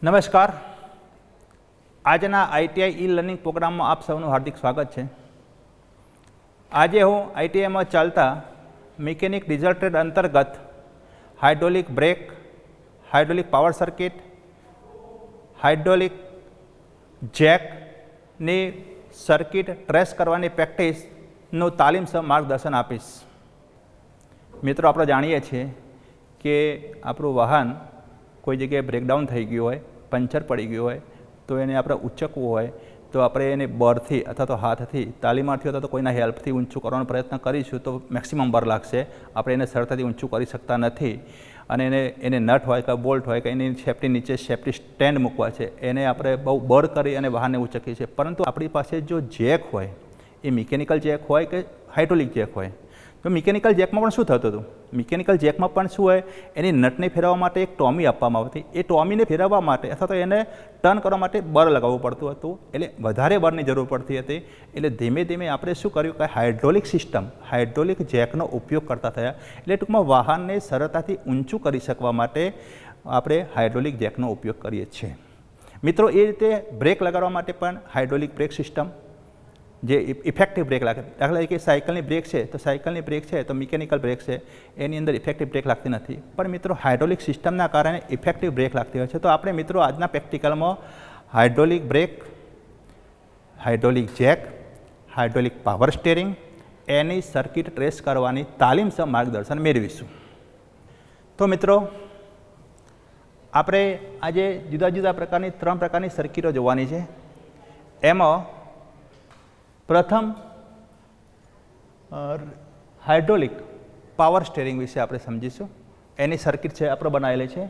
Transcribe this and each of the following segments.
નમસ્કાર. આજના ITI e learning પ્રોગ્રામમાં આપ સૌનું હાર્દિક સ્વાગત છે. આજે હું આઈટીઆઈમાં ચાલતા મિકેનિક ડિઝલ્ટેડ અંતર્ગત hydraulic brake, hydraulic power circuit, hydraulic જેકની સર્કિટ ટ્રેસ કરવાની પ્રેક્ટિસનું તાલીમસર માર્ગદર્શન આપીશ. મિત્રો, આપણે જાણીએ છીએ કે આપણું વાહન કોઈ જગ્યાએ બ્રેકડાઉન થઈ ગયું હોય, પંચર પડી ગયું હોય તો એને આપણે ઉંચકવું હોય તો આપણે એને બરથી અથવા તો હાથથી તાલીમાર્થી અથવા તો કોઈના હેલ્પથી ઊંચું કરવાનો પ્રયત્ન કરીશું તો મેક્સિમમ બર લાગશે. આપણે એને સરળતાથી ઊંચું કરી શકતા નથી અને એને નટ હોય કે બોલ્ટ હોય કે એની સેફ્ટી નીચે સેફ્ટી સ્ટેન્ડ મૂકવા છે, એને આપણે બહુ બર કરી અને વાહનને ઊંચકીએ છીએ. પરંતુ આપણી પાસે જો જેક હોય, એ મિકેનિકલ જેક હોય કે હાઇડ્રોલિક જેક હોય, તો મિકેનિકલ જેકમાં પણ શું થતું હતું? મિકેનિકલ જેકમાં પણ શું હોય, એની નટને ફેરવવા માટે એક ટોમી આપવામાં આવતી. એ ટોમીને ફેરવવા માટે અથવા તો એને ટર્ન કરવા માટે બર લગાવવું પડતું હતું, એટલે વધારે બરની જરૂર પડતી હતી. એટલે ધીમે ધીમે આપણે શું કર્યું કે હાઇડ્રોલિક સિસ્ટમ, હાઇડ્રોલિક જેકનો ઉપયોગ કરતા થયા. એટલે ટૂંકમાં વાહનને સરળતાથી ઊંચું કરી શકવા માટે આપણે હાઇડ્રોલિક જેકનો ઉપયોગ કરીએ છીએ. મિત્રો, એ રીતે બ્રેક લગાડવા માટે પણ હાઇડ્રોલિક બ્રેક સિસ્ટમ જે ઇફેક્ટિવ બ્રેક લાગે, દાખલા તરીકે સાયકલની બ્રેક છે તો સાયકલની બ્રેક છે તો મિકેનિકલ બ્રેક છે, એની અંદર ઇફેક્ટિવ બ્રેક લાગતી નથી. પણ મિત્રો, હાઇડ્રોલિક સિસ્ટમના કારણે ઇફેક્ટિવ બ્રેક લાગતી હોય છે. તો આપણે મિત્રો આજના પ્રેક્ટિકલમાં hydraulic brake, hydraulic jack, hydraulic power steering એની સર્કિટ ટ્રેસ કરવાની તાલીમસર માર્ગદર્શન મેળવીશું. તો મિત્રો, આપણે આજે જુદા જુદા પ્રકારની 3 પ્રકારની સર્કિટો જોવાની છે. એમાં પ્રથમ હાઇડ્રોલિક પાવર સ્ટીયરિંગ વિશે આપણે સમજીશું. એની સર્કિટ છે આપણે બનાવેલી છે.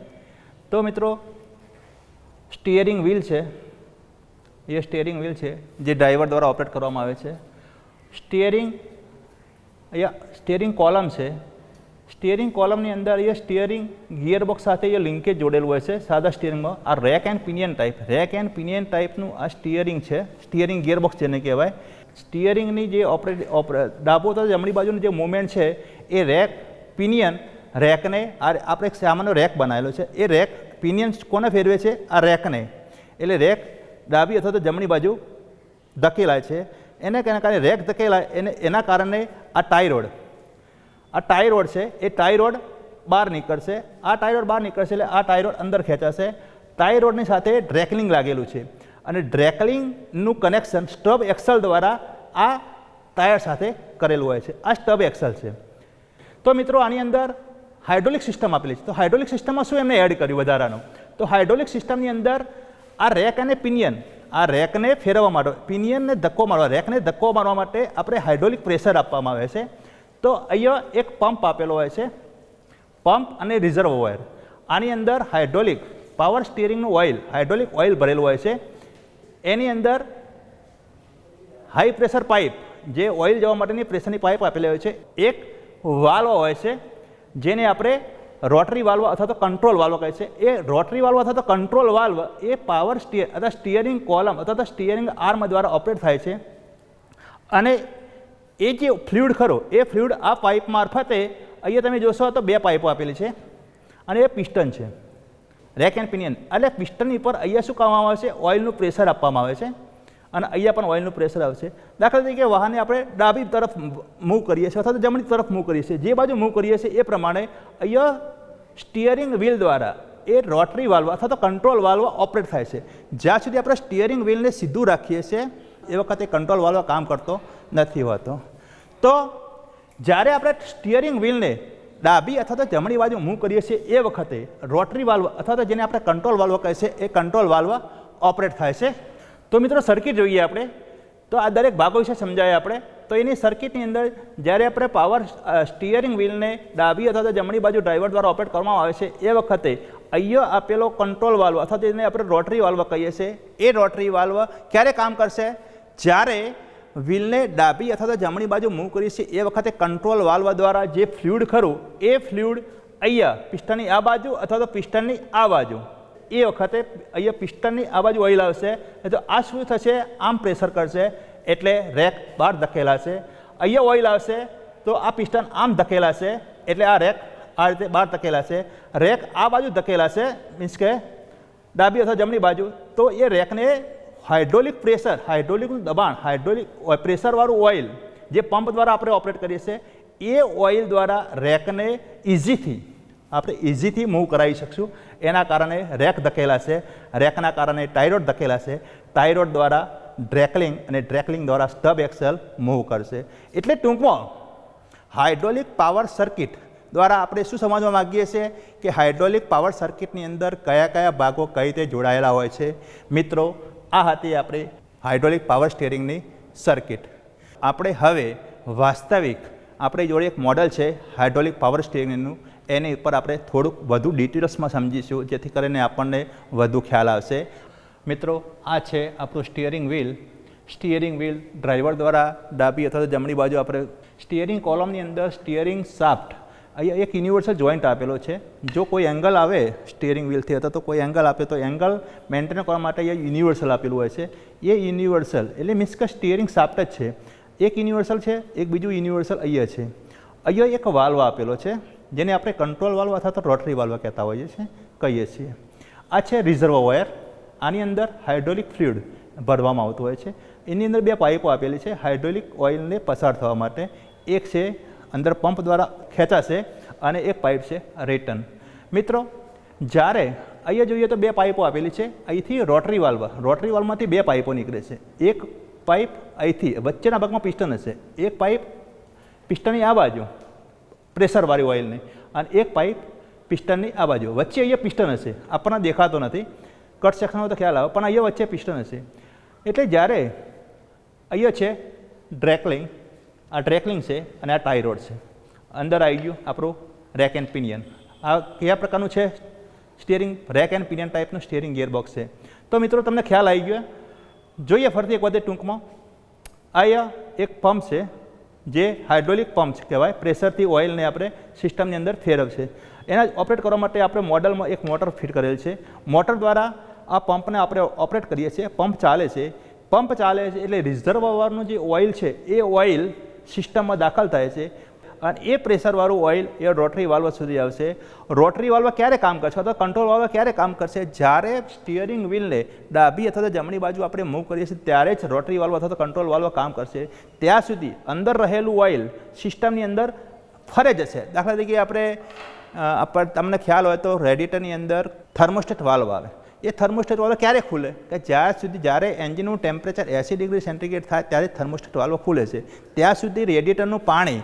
તો મિત્રો, સ્ટીયરિંગ વ્હીલ છે, એ સ્ટીયરિંગ વ્હીલ છે જે ડ્રાઈવર દ્વારા ઓપરેટ કરવામાં આવે છે. સ્ટીયરિંગ કોલમ છે. સ્ટીયરિંગ કોલમની અંદર એ સ્ટીયરિંગ ગિયરબોક્સ સાથે એ લિંકેજ જોડેલું હોય છે સાદા સ્ટીયરિંગમાં. આ રેક એન્ડ પિનિયન ટાઈપનું આ સ્ટીયરિંગ છે. સ્ટીયરિંગ ગિયરબોક્સ જેને કહેવાય. સ્ટીયરિંગની જે ડાબો તથા જમણી બાજુનું જે મૂવમેન્ટ છે એ રેક પિનિયન રેકને આપણે એક સામાન્ય રેક બનાવેલો છે. એ રેક પિનિયન કોને ફેરવે છે? આ રેકને. એટલે રેક ડાબી અથવા તો જમણી બાજુ ધકેલાય છે. એને કારણે રેક ધકેલાય એના કારણે આ ટાઈ રોડ છે, એ ટાઈ રોડ બહાર નીકળશે. આ ટાઈ રોડ બહાર નીકળશે એટલે આ ટાઈ રોડ અંદર ખેંચાશે. ટાઈ રોડની સાથે ડ્રેકલિંગ લાગેલું છે અને ડ્રેકલિંગનું કનેક્શન સ્ટબ એક્સલ દ્વારા આ ટાયર સાથે કરેલું હોય છે. આ સ્ટબ એક્સલ છે. તો મિત્રો, આની અંદર હાઇડ્રોલિક સિસ્ટમ આપેલી છે. તો હાઇડ્રોલિક સિસ્ટમમાં શું એમને એડ કર્યું વધારાનું? તો હાઇડ્રોલિક સિસ્ટમની અંદર આ રેક અને પિનિયન, આ રેકને ફેરવવા માટે, પિનિયનને ધક્કો મારવા, રેકને ધક્કો મારવા માટે આપણે હાઇડ્રોલિક પ્રેશર આપવામાં આવે છે. તો અહીંયા એક પંપ આપેલો હોય છે, પંપ અને રિઝર્વોયર. આની અંદર હાઇડ્રોલિક પાવર સ્ટીયરિંગનું ઓઇલ, હાઇડ્રોલિક ઓઇલ ભરેલું હોય છે. એની અંદર હાઈ પ્રેશર પાઇપ, જે ઓઇલ જવા માટેની પ્રેશરની પાઇપ આપેલી હોય છે. એક વાલ્વ હોય છે જેને આપણે રોટરી વાલ્વ અથવા તો કંટ્રોલ વાલ્વ કહે છે. એ રોટરી વાલ્વ અથવા તો કંટ્રોલ વાલ્વ એ પાવર અથવા સ્ટીયરિંગ કોલમ અથવા તો સ્ટીયરિંગ આર્મ દ્વારા ઓપરેટ થાય છે. અને એ જે ફ્લુઇડ ખરો, એ ફ્લુઇડ આ પાઇપ મારફતે, અહીંયા તમે જોશો તો 2 પાઇપો આપેલી છે અને એ પિસ્ટન છે, રેક એન્ડ પિનિયન. એટલે પિસ્ટનની પર અહીંયા શું કરવામાં આવે છે? ઓઇલનું પ્રેશર આપવામાં આવે છે અને અહીંયા પણ ઓઇલનું પ્રેશર આવશે. દાખલા તરીકે વાહનને આપણે ડાબી તરફ મૂવ કરીએ છીએ અથવા તો જમણી તરફ મૂવ કરીએ છીએ, જે બાજુ મૂવ કરીએ છીએ એ પ્રમાણે અહીંયા સ્ટીયરિંગ વ્હીલ દ્વારા એ રોટરી વાલ્વ અથવા તો કંટ્રોલ વાલ્વ ઓપરેટ થાય છે. જ્યાં સુધી આપણે સ્ટીયરિંગ વ્હીલને સીધું રાખીએ છીએ એ વખતે કંટ્રોલ વાલ્વ કામ કરતો નથી હોતો. તો જ્યારે આપણે સ્ટીયરિંગ વ્હીલને ડાબી અથવા તો જમણી બાજુ મૂવ કરીએ છીએ એ વખતે રોટરી વાલ્વ અથવા તો જેને આપણે કંટ્રોલ વાલ્વ કહે છે એ કંટ્રોલ વાલ્વ ઓપરેટ થાય છે. તો મિત્રો, સર્કિટ જોઈએ આપણે. તો આ દરેક ભાગો વિશે સમજાય આપણે. તો એની સર્કિટની અંદર જ્યારે આપણે પાવર સ્ટીયરિંગ વ્હીલને ડાબી અથવા તો જમણી બાજુ ડ્રાઈવર દ્વારા ઓપરેટ કરવામાં આવે છે એ વખતે અહીંયા આપેલો કંટ્રોલ વાલ્વ અથવા તો જેને આપણે રોટરી વાલ્વ કહીએ છીએ, એ રોટરી વાલ્વ ક્યારે કામ કરશે? જ્યારે વ્હીલને ડાબી અથવા તો જમણી બાજુ મૂવ કરીએ છીએ એ વખતે કંટ્રોલ વાલ્વ દ્વારા જે ફ્લુઇડ ખરું એ ફ્લુઇડ અહીંયા પિસ્ટનની આ બાજુ અથવા તો પિસ્ટનની આ બાજુ, એ વખતે અહીંયા પિસ્ટનની આ બાજુ ઓઇલ આવશે. તો આ શું થશે? આમ પ્રેશર કરશે એટલે રેક બહાર ધકેલાશે. અહીંયા ઓઇલ આવશે તો આ પિસ્ટન આમ ધકેલાશે એટલે આ રેક આ રીતે બહાર ધકેલાશે. રેક આ બાજુ ધકેલાશે, મીન્સ કે ડાબી અથવા જમણી બાજુ, તો એ રેકને હાઇડ્રોલિક પ્રેશર, હાઇડ્રોલિકનું દબાણ, હાઇડ્રોલિક પ્રેશરવાળું ઓઇલ જે પંપ દ્વારા આપણે ઓપરેટ કરીએ છીએ, એ ઓઇલ દ્વારા રેકને ઇઝીથી મૂવ કરાવી શકશું. એના કારણે રેક ધકેલાશે, રેકના કારણે ટાઈ રોડ ધકેલાશે, ટાઈ રોડ દ્વારા ડ્રેકલિંગ અને ડ્રેકલિંગ દ્વારા સ્ટબ એક્સેલ મૂવ કરશે. એટલે ટૂંકમાં હાઇડ્રોલિક પાવર સર્કિટ દ્વારા આપણે શું સમજવા માગીએ છીએ કે હાઇડ્રોલિક પાવર સર્કિટની અંદર કયા કયા ભાગો કઈ રીતે જોડાયેલા હોય છે. મિત્રો, આ હતી આપણી હાઇડ્રોલિક પાવર સ્ટીયરિંગની સર્કિટ. આપણે હવે વાસ્તવિક આપણી જોડે એક મોડલ છે હાઇડ્રોલિક પાવર સ્ટીયરિંગનું, એની ઉપર આપણે થોડુંક વધુ ડિટેલ્સમાં સમજીશું, જેથી કરીને આપણને વધુ ખ્યાલ આવશે. મિત્રો, આ છે આપણું steering wheel. Steering wheel driver દ્વારા ડાબી અથવા તો જમણી બાજુ આપણે સ્ટીયરિંગ કોલમની અંદર સ્ટીયરિંગ શાફ્ટ, અહીંયા એક યુનિવર્સલ જોઈન્ટ આપેલો છે. જો કોઈ એંગલ આવે સ્ટીયરિંગ વ્હીલથી અથવા તો કોઈ એંગલ આપે તો એંગલ મેન્ટેન કરવા માટે અહીંયા યુનિવર્સલ આપેલું હોય છે. એ યુનિવર્સલ એટલે મીન્સ કે સ્ટીયરિંગ શાફ્ટ જ છે. એક યુનિવર્સલ છે, એક બીજું યુનિવર્સલ અહીંયા છે. અહીંયા એક વાલ્વ આપેલો છે જેને આપણે કંટ્રોલ વાલ્વ અથવા તો રોટરી વાલ્વ કહીએ છીએ. આ છે રિઝર્વ વાયર. આની અંદર હાઇડ્રોલિક ફ્લુઇડ ભરવામાં આવતું હોય છે. એની અંદર બે પાઇપો આપેલી છે હાઇડ્રોલિક ઓઇલને પસાર થવા માટે. એક છે અંદર પંપ દ્વારા ખેંચાશે અને એક પાઇપ છે રિટર્ન. મિત્રો, જ્યારે અહીંયા જોઈએ તો બે પાઇપો આપેલી છે. અહીંથી રોટરી વાલ્વમાંથી બે પાઇપો નીકળે છે. એક પાઇપ અહીંથી વચ્ચેના ભાગમાં પિસ્ટન હશે, એક પાઇપ પિસ્ટનની આ બાજુ પ્રેશરવાળી ઓઇલની, અને એક પાઇપ પિસ્ટનની આ બાજુ. વચ્ચે અહીંયા પિસ્ટન હશે, આપણને દેખાતો નથી, કટ સેક્શનમાં તો ખ્યાલ આવે, પણ અહીંયા વચ્ચે પિસ્ટન હશે. એટલે જ્યારે અહીંયા છે ડ્રેકલિંગ, આ ડ્રેકલિંગ છે અને આ ટાઈ રોડ છે. અંદર આવી ગયું આપણું રેક એન્ડ પિનિયન. આ કયા પ્રકારનું છે સ્ટીયરિંગ? રેક એન્ડ પિનિયન ટાઈપનું સ્ટીયરિંગ ગિયરબોક્સ છે. તો મિત્રો, તમને ખ્યાલ આવી ગયો. જોઈએ ફરીથી એક વખતે ટૂંકમાં. અહીંયા એક પંપ છે જે હાઇડ્રોલિક પંપ કહેવાય. પ્રેશરથી ઓઇલને આપણે સિસ્ટમની અંદર ફેરવશે. એના ઓપરેટ કરવા માટે આપણે મોડલમાં એક મોટર ફિટ કરેલ છે. મોટર દ્વારા આ પંપને આપણે ઓપરેટ કરીએ છીએ. પંપ ચાલે છે એટલે રિઝર્વવાળનું જે ઓઇલ છે એ ઓઇલ સિસ્ટમમાં દાખલ થાય છે અને એ પ્રેશરવાળું ઓઇલ એ રોટરી વાલ્વ સુધી આવશે. રોટરી વાલ્વ ક્યારે કામ કરશે અથવા કંટ્રોલ વાલ્વ ક્યારે કામ કરશે? જ્યારે સ્ટીયરિંગ વ્હીલને ડાબી અથવા તો જમણી બાજુ આપણે મૂવ કરીએ છીએ ત્યારે જ રોટરી વાલ્વ અથવા તો કંટ્રોલ વાલ્વ કામ કરશે. ત્યાં સુધી અંદર રહેલું ઓઇલ સિસ્ટમની અંદર ફરે જશે. દાખલા તરીકે આપણે તમને ખ્યાલ હોય તો રેડિએટરની અંદર થર્મોસ્ટેટ વાલ્વ આવે. એ થર્મોસ્ટેટ વાલ્વ ક્યારે ખુલે? કે જ્યારે એન્જિનનું ટેમ્પરેચર 80 ડિગ્રી સેન્ટીગ્રેડ થાય ત્યારે થર્મોસ્ટેટ વાલ્વ ખુલે છે. ત્યાં સુધી રેડિએટરનું પાણી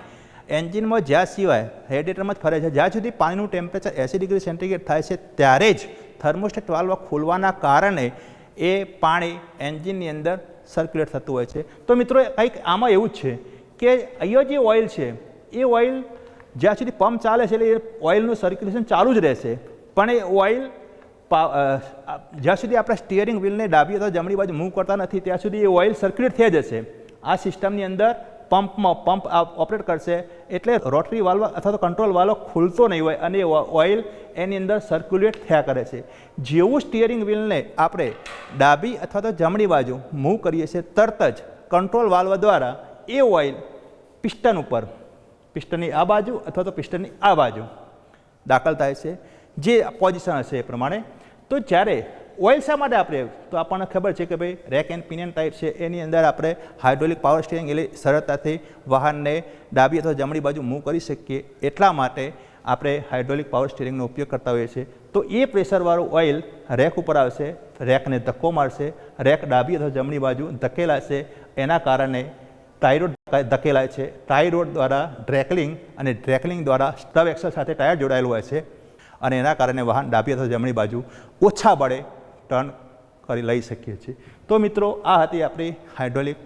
એન્જિનમાં જ્યાં સિવાય રેડિએટરમાં જ ફરે છે. જ્યાં સુધી પાણીનું ટેમ્પરેચર 80 ડિગ્રી સેન્ટીગ્રેડ થાય છે ત્યારે જ થર્મોસ્ટેટ વાલ્વ ખોલવાના કારણે એ પાણી એન્જિનની અંદર સર્ક્યુલેટ થતું હોય છે. તો મિત્રો, કંઈક આમાં એવું જ છે કે અહીંયા જે ઓઇલ છે એ ઓઇલ જ્યાં સુધી પંપ ચાલે છે એટલે એ ઓઇલનું સર્ક્યુલેશન ચાલુ જ રહેશે. પણ એ ઓઇલ જ્યાં સુધી આપણે સ્ટીયરિંગ વ્હીલને ડાબી અથવા જમણી બાજુ મૂવ કરતા નથી ત્યાં સુધી એ ઓઇલ સર્ક્યુલેટ થઈ જશે. આ સિસ્ટમની અંદર પંપ ઓપરેટ કરશે એટલે રોટરી વાલ્વ અથવા તો કંટ્રોલ વાલ્વ ખુલતો નહીં હોય અને ઓઇલ એની અંદર સર્ક્યુલેટ થયા કરે છે. જેવું સ્ટીયરિંગ વ્હીલને આપણે ડાબી અથવા તો જમણી બાજુ મૂવ કરીએ છીએ તરત જ કંટ્રોલ વાલ્વ દ્વારા એ ઓઇલ પિસ્ટન ઉપર, પિસ્ટનની આ બાજુ અથવા તો પિસ્ટનની આ બાજુ દાખલ થાય છે, જે પોઝિશન હશે એ પ્રમાણે. તો જ્યારે ઓઇલ શા માટે આપણે, તો આપણને ખબર છે કે ભાઈ રેક એન્ડ પિનિયન ટાઈપ છે, એની અંદર આપણે હાઇડ્રોલિક પાવર સ્ટીયરિંગ એટલે સરળતાથી વાહનને ડાબી અથવા જમણી બાજુ મૂવ કરી શકીએ. એટલા માટે આપણે હાઇડ્રોલિક પાવર સ્ટીયરિંગનો ઉપયોગ કરતા હોઈએ છીએ. તો એ પ્રેશરવાળું ઓઇલ રેક ઉપર આવશે, રેકને ધક્કો મારશે, રેક ડાબી અથવા જમણી બાજુ ધકેલાશે. એના કારણે ટાઈ રોડ ધકેલાય છે. ટાઈ રોડ દ્વારા ડ્રેકલિંગ અને ડ્રેકલિંગ દ્વારા સ્ટબ એક્સલ સાથે ટાયર જોડાયેલું હોય છે અને એના કારણે વાહન ડાબી અથવા જમણી બાજુ ઓછા બળે ટર્ન કરી લઈ શકીએ છીએ. તો મિત્રો, આ હતી આપણી હાઇડ્રોલિક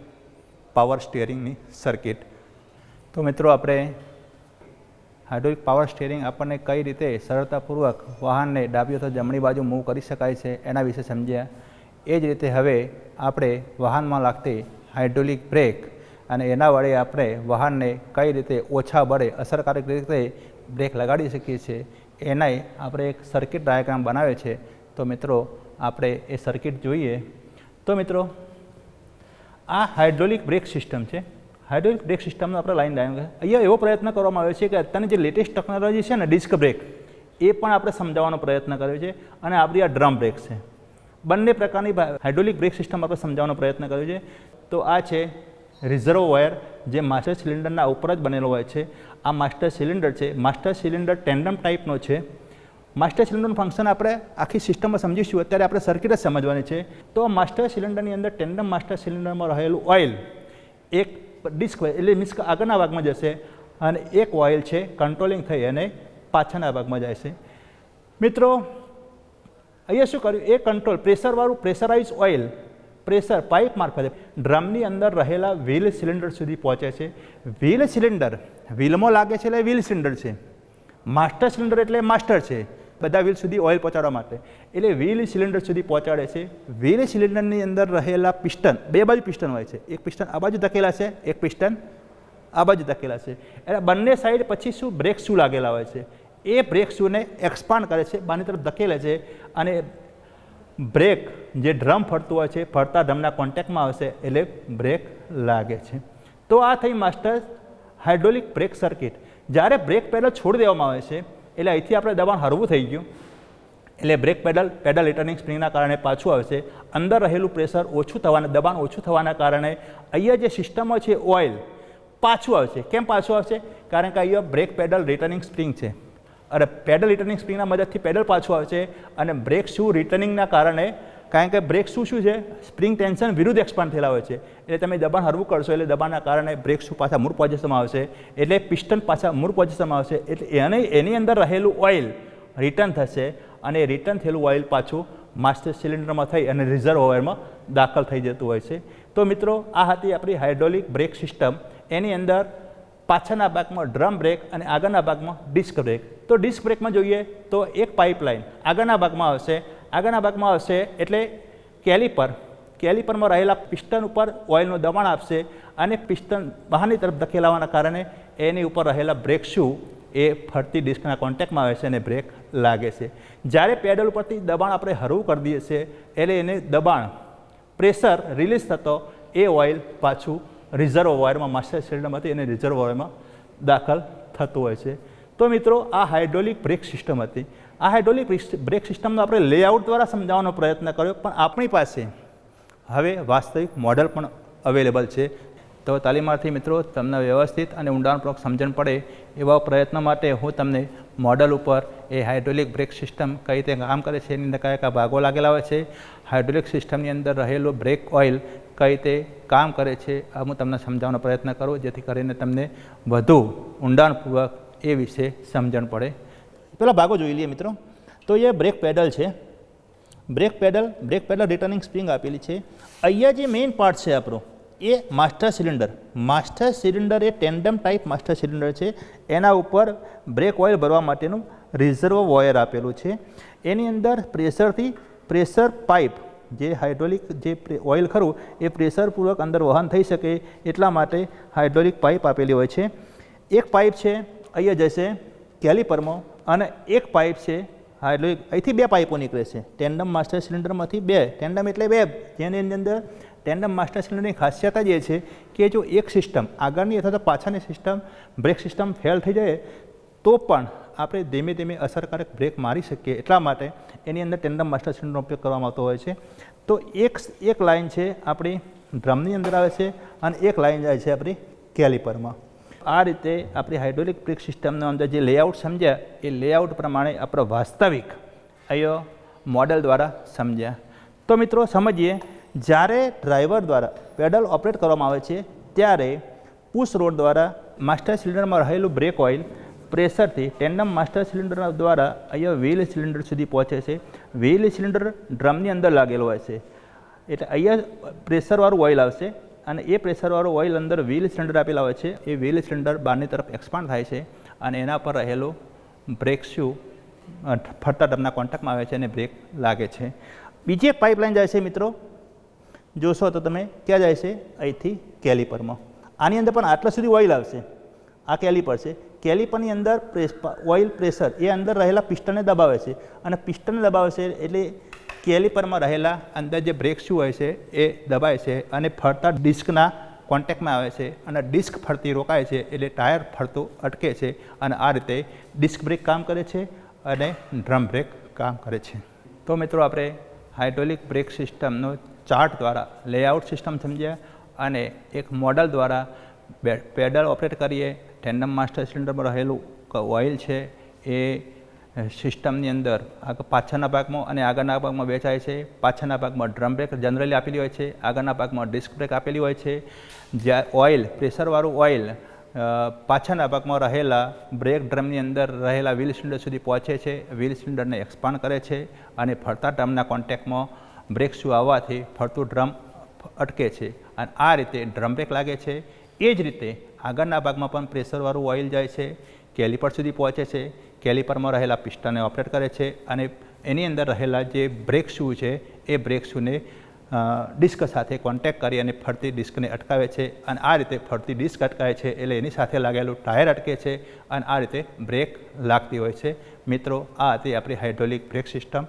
પાવર સ્ટીયરિંગની સર્કિટ. તો મિત્રો, આપણે હાઇડ્રોલિક પાવર સ્ટીયરિંગ આપણને કઈ રીતે સરળતાપૂર્વક વાહનને ડાબી અથવા જમણી બાજુ મૂવ કરી શકાય છે એના વિશે સમજ્યા. એ જ રીતે હવે આપણે વાહનમાં લાગતી હાઇડ્રોલિક બ્રેક અને એના વડે આપણે વાહનને કઈ રીતે ઓછા બળે અસરકારક રીતે બ્રેક લગાડી શકીએ છીએ એના આપણે એક સર્કિટ ડાયાગ્રામ બનાવે છે. તો મિત્રો, આપણે એ સર્કિટ જોઈએ. તો મિત્રો, આ હાઇડ્રોલિક બ્રેક સિસ્ટમ છે. હાઇડ્રોલિક બ્રેક સિસ્ટમનો આપણે લાઈન ડાયાગ્રામ અહીંયા એવો પ્રયત્ન કરવામાં આવ્યો છે કે અત્યારની જે લેટેસ્ટ ટેકનોલોજી છે ને ડિસ્ક બ્રેક, એ પણ આપણે સમજાવવાનો પ્રયત્ન કર્યો છે. અને આપણી આ ડ્રમ બ્રેક છે. બંને પ્રકારની હાઇડ્રોલિક બ્રેક સિસ્ટમ આપણે સમજાવવાનો પ્રયત્ન કર્યો છે. તો આ છે રિઝર્વોયર જે માસ્ટર સિલિન્ડરના ઉપર જ બનેલો હોય છે. આ માસ્ટર સિલિન્ડર છે. માસ્ટર સિલિન્ડર ટેન્ડમ ટાઈપનો છે. માસ્ટર સિલિન્ડરનું ફંક્શન આપણે આખી સિસ્ટમમાં સમજીશું. અત્યારે આપણે સર્કિટ જ સમજવાની છે. તો માસ્ટર સિલિન્ડરની અંદર ટેન્ડમ માસ્ટર સિલિન્ડરમાં રહેલું ઓઇલ એક ડિસ્ક એટલે મીન્સ કે આગળના ભાગમાં જશે અને એક ઓઇલ છે કંટ્રોલિંગ થઈ અને પાછળના ભાગમાં જાય છે. મિત્રો અહીંયા શું કર્યું, એ કંટ્રોલ પ્રેશરવાળું પ્રેશરાઇઝ ઓઇલ પ્રેશર પાઇપ મારફતે ડ્રમની અંદર રહેલા વ્હીલ સિલિન્ડર સુધી પહોંચે છે. વ્હીલ સિલિન્ડર વ્હીલમાં લાગે છે એટલે વ્હીલ સિલિન્ડર છે. માસ્ટર સિલિન્ડર એટલે માસ્ટર છે, બધા વ્હીલ સુધી ઓઇલ પહોંચાડવા માટે, એટલે વ્હીલ સિલિન્ડર સુધી પહોંચાડે છે. વ્હીલ સિલિન્ડરની અંદર રહેલા પિસ્ટન, બે બાજુ પિસ્ટન હોય છે, એક પિસ્ટન આ બાજુ ધકેલા છે, એક પિસ્ટન આ બાજુ ધકેલા છે. એટલે બંને સાઈડ પછી શું બ્રેક શૂ લાગેલા હોય છે, એ બ્રેક શૂને એક્સપાન્ડ કરે છે, બહારની તરફ ધકેલે છે અને બ્રેક જે ડ્રમ ફરતું હોય છે ફરતા ડ્રમના કોન્ટેક્ટમાં આવશે એટલે બ્રેક લાગે છે. તો આ થઈ માસ્ટર હાઇડ્રોલિક બ્રેક સર્કિટ. જ્યારે બ્રેક પેડલ છોડી દેવામાં આવે છે એટલે અહીંથી આપણે દબાણ હળવું થઈ ગયું એટલે બ્રેક પેડલ રિટર્નિંગ સ્પ્રિંગના કારણે પાછું આવશે. અંદર રહેલું પ્રેશર ઓછું થવાના, દબાણ ઓછું થવાના કારણે અહીંયા જે સિસ્ટમમાં છે ઓઇલ પાછું આવશે. કેમ પાછું આવશે? કારણ કે અહીંયા બ્રેક પેડલ રિટર્નિંગ સ્પ્રિંગ છે અને પેડલ રિટર્નિંગ સ્પ્રિંગના મદદથી પેડલ પાછું આવશે અને બ્રેક શૂ રિટર્નિંગના કારણે, કારણ કે બ્રેક શૂ શું છે, સ્પ્રિંગ ટેન્શન વિરુદ્ધ એક્સપાન્ડ થયેલા હોય છે, એટલે તમે દબાણ હળવું કરશો એટલે દબાણના કારણે બ્રેક શૂ પાછા મૂળ પોઝિશનમાં આવશે, એટલે પિસ્ટન પાછા મૂળ પોઝિશનમાં આવશે, એટલે એની અંદર રહેલું ઓઇલ રિટર્ન થશે અને રિટર્ન થયેલું ઓઇલ પાછું માસ્ટર સિલિન્ડરમાં થઈ અને રિઝર્વોયરમાં દાખલ થઈ જતું હોય છે. તો મિત્રો આ હતી આપણી હાઇડ્રોલિક બ્રેક સિસ્ટમ. એની અંદર પાછળના ભાગમાં ડ્રમ બ્રેક અને આગળના ભાગમાં ડિસ્ક બ્રેક. તો ડિસ્ક બ્રેકમાં જોઈએ તો એક પાઇપલાઇન આગળના ભાગમાં આવશે એટલે કેલિપરમાં રહેલા પિસ્ટન ઉપર ઓઇલનું દબાણ આપશે અને પિસ્ટન બહારની તરફ ધકેલાવાના કારણે એની ઉપર રહેલા બ્રેક શૂ એ ફરતી ડિસ્કના કોન્ટેક્ટમાં આવે છે અને બ્રેક લાગે છે. જ્યારે પેડલ ઉપરથી દબાણ આપણે હળવું કરી દઈએ છીએ એટલે એને દબાણ પ્રેશર રિલીઝ થતો એ ઓઇલ પાછું રિઝર્વોયરમાં માસ્ટર સિલિન્ડરમાંથી એને રિઝર્વોયરમાં દાખલ થતું હોય છે. તો મિત્રો આ હાઇડ્રોલિક બ્રેક સિસ્ટમ હતી. આ હાઇડ્રોલિક બ્રેક સિસ્ટમનો આપણે લેઆઉટ દ્વારા સમજાવવાનો પ્રયત્ન કર્યો, પણ આપણી પાસે હવે વાસ્તવિક મોડલ પણ અવેલેબલ છે. તો તાલીમાર્થી મિત્રો તમને વ્યવસ્થિત અને ઊંડાણપૂર્વક સમજણ પડે એવા પ્રયત્ન માટે હું તમને મોડલ ઉપર એ હાઇડ્રોલિક બ્રેક સિસ્ટમ કઈ રીતે કામ કરે છે, એની અંદર કયા કયા ભાગો લાગેલા હોય છે, હાઇડ્રોલિક સિસ્ટમની અંદર રહેલો બ્રેક ઓઇલ કઈ રીતે કામ કરે છે, આ હું તમને સમજાવવાનો પ્રયત્ન કરું જેથી કરીને તમને વધુ ઊંડાણપૂર્વક એ વિશે સમજણ પડે. પેલા ભાગો જોઈ લઈએ મિત્રો. તો એ બ્રેક પેડલ છે. બ્રેક પેડલ રિટર્નિંગ સ્પ્રિંગ આપેલી છે. અહીંયા જે મેઇન પાર્ટ છે આપણો એ માસ્ટર સિલિન્ડર એ ટેન્ડમ ટાઈપ માસ્ટર સિલિન્ડર છે. એના ઉપર બ્રેક ઓઇલ ભરવા માટેનું રિઝર્વોયર આપેલું છે. એની અંદર પ્રેશર પાઇપ જે હાઇડ્રોલિક જે ઓઇલ ખરું એ પ્રેશરપૂર્વક અંદર વહન થઈ શકે એટલા માટે હાઇડ્રોલિક પાઇપ આપેલી હોય છે. એક પાઇપ છે અહીંયા જશે કેલિપરમાં અને એક પાઇપ છે હાઇડ્રોલિક, અહીંથી બે પાઇપો નીકળે છે ટેન્ડમ માસ્ટર સિલિન્ડરમાંથી. બે ટેન્ડમ એટલે બે, જેની અંદર ટેન્ડમ માસ્ટર સિલિન્ડરની ખાસિયત જ એ છે કે જો એક સિસ્ટમ આગળની અથવા તો પાછળની સિસ્ટમ બ્રેક સિસ્ટમ ફેલ થઈ જાય તો પણ આપણે ધીમે ધીમે અસરકારક બ્રેક મારી શકીએ એટલા માટે એની અંદર ટેન્ડમ માસ્ટર સિલિન્ડરનો ઉપયોગ કરવામાં આવતો હોય છે. તો એક લાઇન છે આપણી ડ્રમની અંદર આવે છે અને એક લાઇન જાય છે આપણી કેલિપરમાં. આ રીતે આપણી હાઇડ્રોલિક બ્રેક સિસ્ટમનો અંદર જે લેઆઉટ સમજ્યા એ લેઆઉટ પ્રમાણે આપણે વાસ્તવિક અહીંયા મોડેલ દ્વારા સમજ્યા. તો મિત્રો સમજીએ, જ્યારે ડ્રાઈવર દ્વારા પેડલ ઓપરેટ કરવામાં આવે છે ત્યારે પુશ રોડ દ્વારા માસ્ટર સિલિન્ડરમાં રહેલું બ્રેક ઓઇલ પ્રેશરથી ટેન્ડમ માસ્ટર સિલિન્ડર દ્વારા અહીંયા વ્હીલ સિલિન્ડર સુધી પહોંચે છે. વ્હીલ સિલિન્ડર ડ્રમની અંદર લાગેલો હોય છે એટલે અહીંયા પ્રેશરવાળું ઓઇલ આવશે અને એ પ્રેશરવાળું ઓઇલ અંદર વ્હીલ સિલિન્ડર આપેલા હોય છે. એ વ્હીલ સિલિન્ડર બહારની તરફ એક્સપાન્ડ થાય છે અને એના પર રહેલો બ્રેક શૂ ફરતા ડ્રમના કોન્ટેક્ટમાં આવે છે અને બ્રેક લાગે છે. બીજી એક પાઇપલાઇન જાય છે મિત્રો, જોશો તો તમે ક્યાં જાય છે, અહીંથી કેલિપરમાં. આની અંદર પણ આટલા સુધી ઓઇલ આવશે. આ કેલિપર છે. કેલિપરની અંદર ઓઇલ પ્રેશર એ અંદર રહેલા પિસ્ટનને દબાવે છે અને પિસ્ટનને દબાવે છે એટલે કેલિપરમાં રહેલા અંદર જે બ્રેક શૂ હોય છે એ દબાય છે અને ફરતા ડિસ્કના કોન્ટેક્ટમાં આવે છે અને ડિસ્ક ફરતી રોકાય છે એટલે ટાયર ફરતું અટકે છે અને આ રીતે ડિસ્ક બ્રેક કામ કરે છે અને ડ્રમ બ્રેક કામ કરે છે. તો મિત્રો આપણે હાઇડ્રોલિક બ્રેક સિસ્ટમનો ચાર્ટ દ્વારા લેઆઉટ સિસ્ટમ સમજ્યા અને એક મોડલ દ્વારા પેડલ ઓપરેટ કરીએ. ટેન્ડમ માસ્ટર સિલિન્ડરમાં રહેલું ઓઇલ છે એ સિસ્ટમની અંદર પાછળના ભાગમાં અને આગળના ભાગમાં વેચાય છે. પાછળના ભાગમાં ડ્રમ બ્રેક જનરલી આપેલી હોય છે, આગળના ભાગમાં ડિસ્ક બ્રેક આપેલી હોય છે. જ્યાં ઓઇલ પ્રેશરવાળું ઓઇલ પાછળના ભાગમાં રહેલા બ્રેક ડ્રમની અંદર રહેલા વ્હીલ સિલિન્ડર સુધી પહોંચે છે, વ્હીલ સિલિન્ડરને એક્સપાન્ડ કરે છે અને ફરતા ડ્રમના કોન્ટેક્ટમાં બ્રેક શૂ આવવાથી ફરતું ડ્રમ અટકે છે અને આ રીતે ડ્રમ બ્રેક લાગે છે. એ જ રીતે આગળના ભાગમાં પણ પ્રેશરવાળું ઓઇલ જાય છે, કેલિપર સુધી પહોંચે છે, કેલિપરમાં રહેલા પિસ્ટનને ઓપરેટ કરે છે અને એની અંદર રહેલા જે બ્રેક શૂ છે એ બ્રેક શૂને ડિસ્ક સાથે કોન્ટેક્ટ કરી અને ફરતી ડિસ્કને અટકાવે છે અને આ રીતે ફરતી ડિસ્ક અટકાવે છે એટલે એની સાથે લાગેલું ટાયર અટકે છે અને આ રીતે બ્રેક લાગતી હોય છે. મિત્રો, આ હતી આપણી હાઇડ્રોલિક બ્રેક સિસ્ટમ.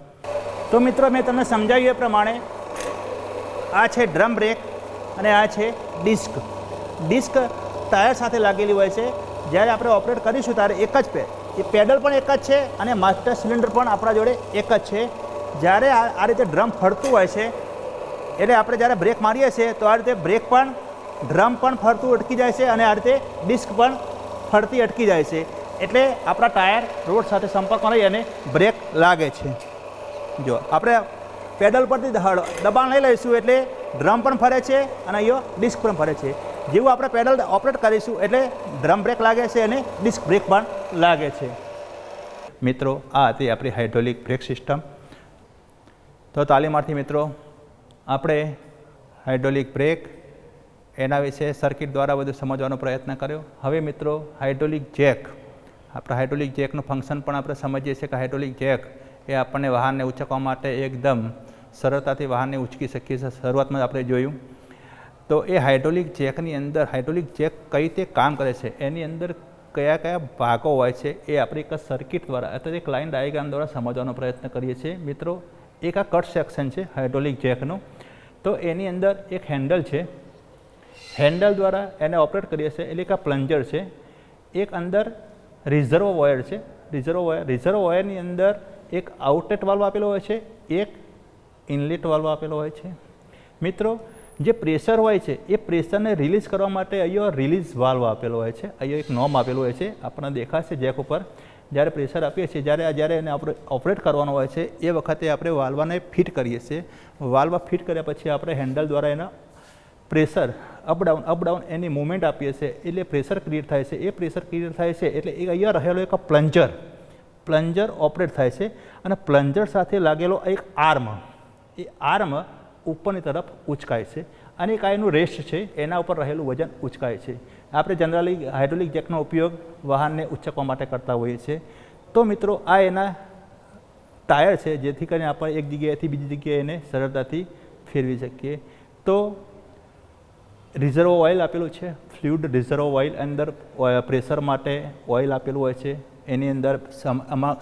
તો મિત્રો, મેં તમને સમજાવ્યું એ પ્રમાણે આ છે ડ્રમ બ્રેક અને આ છે ડિસ્ક. ડિસ્ક ટાયર સાથે લાગેલી હોય છે. જ્યારે આપણે ઓપરેટ કરીશું ત્યારે એક જ એ પેડલ પણ એક જ છે અને માસ્ટર સિલિન્ડર પણ આપણા જોડે એક જ છે. જ્યારે આ રીતે ડ્રમ ફરતું હોય છે એટલે આપણે જ્યારે બ્રેક મારીએ છીએ તો આ રીતે બ્રેક પણ ડ્રમ પણ ફરતું અટકી જાય છે અને આ રીતે ડિસ્ક પણ ફરતી અટકી જાય છે. એટલે આપણા ટાયર રોડ સાથે સંપર્કમાં રહી અને બ્રેક લાગે છે. જો આપણે પેડલ પરથી દબાણ લઈ લઈશું એટલે ડ્રમ પણ ફરે છે અને અહીંયા ડિસ્ક પણ ફરે છે. જેવું આપણે પેડલ ઓપરેટ કરીશું એટલે ડ્રમ બ્રેક લાગે છે અને ડિસ્ક બ્રેક પણ લાગે છે. મિત્રો, આ હતી આપણી હાઇડ્રોલિક બ્રેક સિસ્ટમ. તો તાલીમાર્થી મિત્રો, આપણે હાઇડ્રોલિક બ્રેક એના વિશે સર્કિટ દ્વારા બધું સમજવાનો પ્રયત્ન કર્યો. હવે મિત્રો, હાઇડ્રોલિક જેક, આપણા હાઇડ્રોલિક જેકનું ફંક્શન પણ આપણે સમજીએ છીએ કે હાઇડ્રોલિક જેક એ આપણને વાહનને ઉંચકવા માટે એકદમ સરળતાથી વાહનને ઉંચકી શકીએ છીએ. શરૂઆતમાં આપણે જોયું. તો એ હાઇડ્રોલિક જેકની અંદર હાઇડ્રોલિક જેક કઈ રીતે કામ કરે છે, એની અંદર કયા કયા ભાગો હોય છે એ આપણે એક સર્કિટ દ્વારા અથવા એક લાઇન ડાયાગ્રામ દ્વારા સમજવાનો પ્રયત્ન કરીએ છીએ. મિત્રો, એક આ કટ સેક્શન છે હાઇડ્રોલિક જેકનું. તો એની અંદર એક હેન્ડલ છે. હેન્ડલ દ્વારા એને ઓપરેટ કરીએ છીએ એટલે એક આ પ્લન્જર છે. એક અંદર રિઝર્વ વાયર છે. રિઝર્વ વાયરની અંદર એક આઉટલેટ વાલ્વ આપેલો હોય છે, એક ઇનલેટ વાલ્વ આપેલો હોય છે. મિત્રો, જે પ્રેશર હોય છે એ પ્રેશરને રિલીઝ કરવા માટે અહીંયા રિલીઝ વાલ્વ આપેલો હોય છે. અહીંયા એક નોમ આપેલું હોય છે, આપણને દેખાશે જેક ઉપર. જ્યારે પ્રેશર આપીએ છીએ જ્યારે એને આપણે ઓપરેટ કરવાનો હોય છે એ વખતે આપણે વાલ્વને ફિટ કરીએ છીએ. વાલ્વ ફિટ કર્યા પછી આપણે હેન્ડલ દ્વારા એના પ્રેશર અપડાઉન એની મૂવમેન્ટ આપીએ છીએ એટલે પ્રેશર ક્રિએટ થાય છે. એ પ્રેશર ક્રિએટ થાય છે એટલે એ અહીંયા રહેલો એક પ્લન્જર ઓપરેટ થાય છે અને પ્લન્જર સાથે લાગેલો એક આર્મ, એ આર્મ ઉપરની તરફ ઉચકાય છે અને એક આનું રેસ્ટ છે એના ઉપર રહેલું વજન ઉચકાય છે. આપણે જનરલી હાઇડ્રોલિક જેકનો ઉપયોગ વાહનને ઉચકવા માટે કરતા હોઈએ છીએ. તો મિત્રો, આ એના ટાયર છે જેથી કરીને આપણે એક જગ્યાએથી બીજી જગ્યાએ એને સરળતાથી ફેરવી શકીએ. તો રિઝર્વ ઓઇલ આપેલું છે, ફ્લુઇડ રિઝર્વ ઓઇલ. અંદર પ્રેશર માટે ઓઇલ આપેલું હોય છે. એની અંદર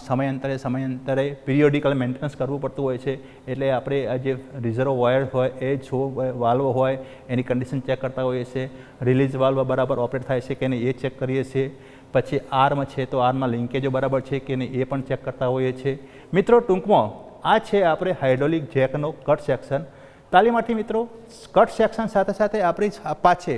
સમયાંતરે પિરિયોડિકલ મેન્ટેનન્સ કરવું પડતું હોય છે. એટલે આપણે આ જે રિઝર્વ વાયર હોય એ જો વાલ્વ હોય એની કન્ડિશન ચેક કરતા હોઈએ છીએ. રિલીઝ વાલ્વ બરાબર ઓપરેટ થાય છે કે નહીં એ ચેક કરીએ છીએ. પછી આર્મ છે તો આર્મમાં લિંકેજો બરાબર છે કે નહીં એ પણ ચેક કરતા હોઈએ છીએ. મિત્રો, ટૂંકમાં આ છે આપણે હાઇડ્રોલિક જેકનો કટ સેક્શન. તાલીમાર્થી મિત્રો, કટ સેક્શન સાથે સાથે આપણી પાછે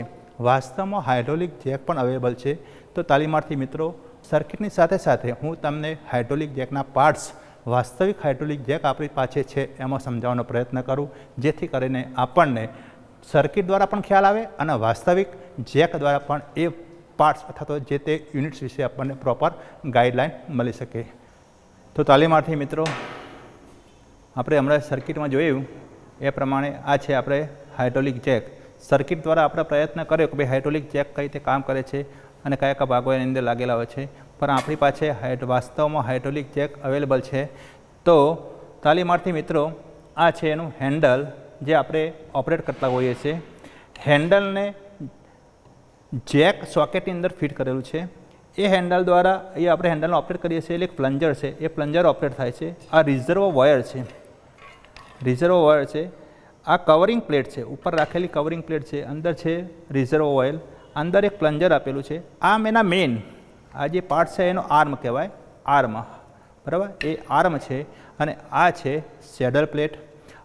વાસ્તવમાં હાઇડ્રોલિક જેક પણ અવેલેબલ છે. તો તાલીમાર્થી મિત્રો, સર્કિટની સાથે સાથે હું તમને હાઇડ્રોલિક જેકના પાર્ટ્સ, વાસ્તવિક હાઇડ્રોલિક જેક આપણી પાસે છે એમાં સમજાવવાનો પ્રયત્ન કરું, જેથી કરીને આપણને સર્કિટ દ્વારા પણ ખ્યાલ આવે અને વાસ્તવિક જેક દ્વારા પણ એ પાર્ટ્સ અથવા તો જે તે યુનિટ્સ વિશે આપણને પ્રોપર ગાઈડલાઇન મળી શકે. તો તાલીમાર્થી મિત્રો, આપણે હમણાં સર્કિટમાં જોયું એ પ્રમાણે આ છે આપણે હાઇડ્રોલિક જેક. સર્કિટ દ્વારા આપણે પ્રયત્ન કર્યો કે ભાઈ હાઇડ્રોલિક જેક કઈ રીતે કામ કરે છે અને કયા કયા ભાગો એની અંદર લાગેલા હોય છે. પણ આપણી પાસે વાસ્તવમાં હાઇડ્રોલિક જેક અવેલેબલ છે. તો તાલીમાર્થી મિત્રો, આ છે એનું હેન્ડલ જે આપણે ઓપરેટ કરતા હોઈએ છીએ. હેન્ડલને જેક સોકેટની અંદર ફિટ કરેલું છે. એ હેન્ડલ દ્વારા એ આપણે હેન્ડલને ઓપરેટ કરીએ છીએ એટલે એક પ્લન્જર છે, એ પ્લન્જર ઓપરેટ થાય છે. આ રિઝર્વ વાયર છે. આ કવરિંગ પ્લેટ છે, ઉપર રાખેલી કવરિંગ પ્લેટ છે, અંદર છે રિઝર્વ ઓઇલ, અંદર એક પ્લન્જર આપેલું છે. આમ એના મેઇન આ જે પાર્ટ છે એનો આર્મ કહેવાય, આર્મ બરાબર. એ આર્મ છે અને આ છે સેડલ પ્લેટ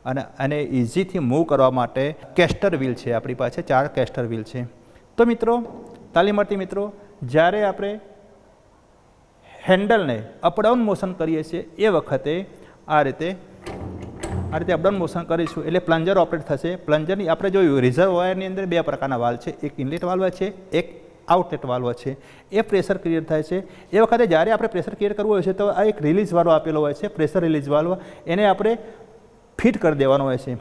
અને ઇઝીથી મૂવ કરવા માટે કેસ્ટર વ્હીલ છે આપણી પાસે, 4 કેસ્ટર વ્હીલ છે. તો મિત્રો, તાલીમાર્થી મિત્રો, જ્યારે આપણે હેન્ડલને અપડાઉન મોશન કરીએ છીએ એ વખતે આ રીતે અપડાઉન મોશન કરીશું એટલે પ્લન્જર ઓપરેટ થશે. પ્લન્જરની આપણે જોયું રિઝર્વ વાયરની અંદર 2 પ્રકારના વાલ્વ છે, એક ઇનલેટ વાલ્વ છે, એક આઉટલેટ વાલ્વ છે. એ પ્રેશર ક્રિએટ થાય છે. એ વખતે જ્યારે આપણે પ્રેશર ક્રિએટ કરવું હોય છે તો આ એક રિલીઝ વાલ્વ આપેલો હોય છે, પ્રેશર રિલીઝ વાલ્વ, એને આપણે ફિટ કરી દેવાનો હોય છે.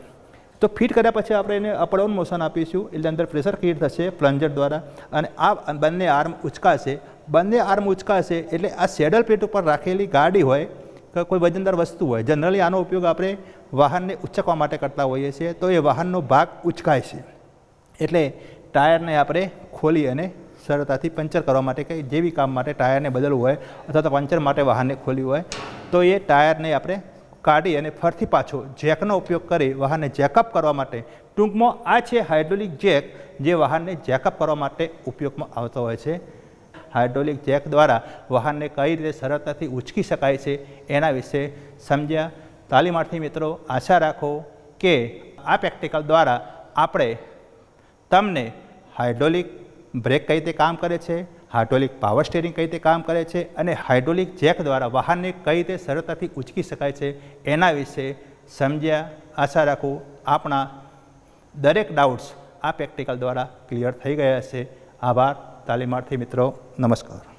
તો ફિટ કર્યા પછી આપણે એને અપડાઉન મોશન આપીશું એટલે અંદર પ્રેશર ક્રિએટ થશે પ્લન્જર દ્વારા અને આ બંને આર્મ ઉચકાશે. બંને આર્મ ઉચકાશે એટલે આ સેડલ પ્લેટ ઉપર રાખેલી ગાડી હોય કે કોઈ વજનદાર વસ્તુ હોય, જનરલી આનો ઉપયોગ આપણે વાહનને ઉચકવા માટે કરતા હોઈએ છીએ, તો એ વાહનનો ભાગ ઉચકાય છે. એટલે ટાયરને આપણે ખોલી અને સરળતાથી પંચર કરવા માટે કે જે બી કામ માટે ટાયરને બદલવું હોય અથવા તો પંચર માટે વાહનને ખોલ્યું હોય તો એ ટાયરને આપણે કાઢી અને ફરીથી પાછો જેકનો ઉપયોગ કરી વાહનને જેકઅપ કરવા માટે, ટૂંકમાં આ છે હાઇડ્રોલિક જેક, જે વાહનને જેકઅપ કરવા માટે ઉપયોગમાં આવતો હોય છે. હાઇડ્રોલિક જેક દ્વારા વાહનને કઈ રીતે સરળતાથી ઉંચકી શકાય છે એના વિશે સમજ્યા. તાલીમાર્થી મિત્રો, આશા રાખો કે આ પ્રેક્ટિકલ દ્વારા આપણે તમને હાઇડ્રોલિક બ્રેક કઈ રીતે કામ કરે છે, હાઇડ્રોલિક પાવર સ્ટીયરિંગ કઈ રીતે કામ કરે છે અને હાઇડ્રોલિક જેક દ્વારા વાહનને કઈ રીતે સરળતાથી ઉંચકી શકાય છે એના વિશે સમજ્યા. આશા રાખું આપણા દરેક ડાઉટ્સ આ પ્રેક્ટિકલ દ્વારા ક્લિયર થઈ ગયા હશે. આભાર તાલીમાર્થી મિત્રો, નમસ્કાર.